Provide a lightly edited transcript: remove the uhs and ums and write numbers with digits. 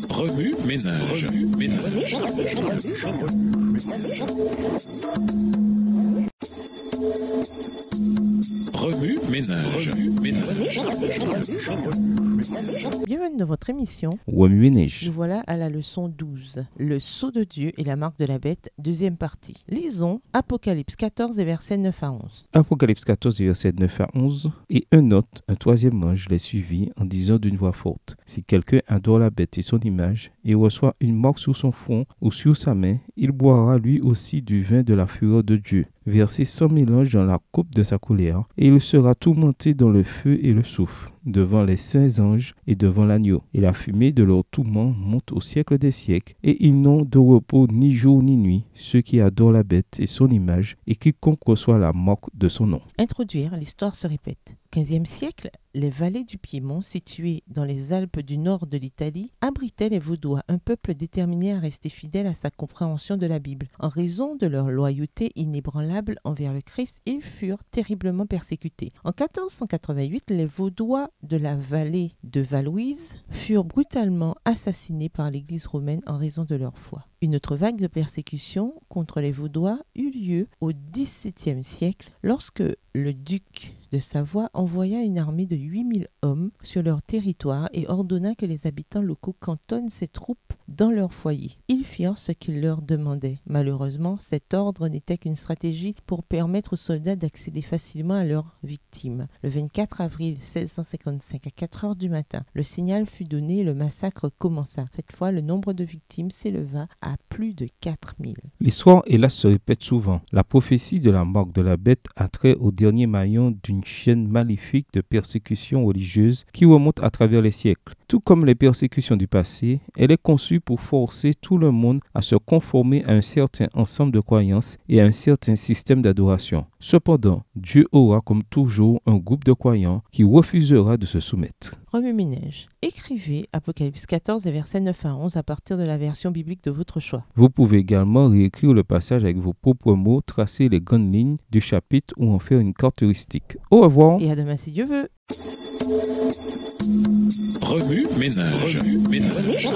Remue ménage. Remue ménage. Bienvenue dans votre émission. Remue ménage. Nous voilà à la leçon 12. Le sceau de Dieu et la marque de la bête, deuxième partie. Lisons Apocalypse 14 et versets 9 à 11. Apocalypse 14 et versets 9 à 11. Et un troisième ange les suivit en disant d'une voix forte: si quelqu'un adore la bête et son image et reçoit une marque sur son front ou sur sa main, il boira lui aussi du vin de la fureur de Dieu, versé sans mélange dans la coupe de sa colère, et il sera tourmenté dans le feu et le soufre, devant les saints anges et devant l'agneau. Et la fumée de leur tourment monte au siècle des siècles, et ils n'ont de repos ni jour ni nuit, ceux qui adorent la bête et son image, et quiconque reçoit la marque de son nom. Introduire, l'histoire se répète. 15e siècle, les vallées du Piémont, situées dans les Alpes du nord de l'Italie, abritaient les Vaudois, un peuple déterminé à rester fidèle à sa compréhension de la Bible. En raison de leur loyauté inébranlable envers le Christ, ils furent terriblement persécutés. En 1488, les Vaudois de la vallée de Valouise furent brutalement assassinés par l'Église romaine en raison de leur foi. Une autre vague de persécution contre les Vaudois eut lieu au XVIIe siècle lorsque le duc de Savoie envoya une armée de 8000 hommes sur leur territoire et ordonna que les habitants locaux cantonnent ces troupes dans leur foyer. Ils firent ce qu'il leur demandait. Malheureusement, cet ordre n'était qu'une stratégie pour permettre aux soldats d'accéder facilement à leurs victimes. Le 24 avril 1655, à 4 heures du matin, le signal fut donné et le massacre commença. Cette fois, le nombre de victimes s'éleva à plus de 4000. L'histoire, hélas, se répète souvent. La prophétie de la marque de la bête a trait au dernier maillon d'une chaîne maléfique de persécutions religieuses qui remonte à travers les siècles. Tout comme les persécutions du passé, elle est conçue pour forcer tout le monde à se conformer à un certain ensemble de croyances et à un certain système d'adoration. Cependant, Dieu aura comme toujours un groupe de croyants qui refusera de se soumettre. Remue-ménage. Écrivez Apocalypse 14 et versets 9 à 11 à partir de la version biblique de votre choix. Vous pouvez également réécrire le passage avec vos propres mots, tracer les grandes lignes du chapitre ou en faire une carte touristique. Au revoir. Et à demain si Dieu veut. Remue ménage. Remue ménage.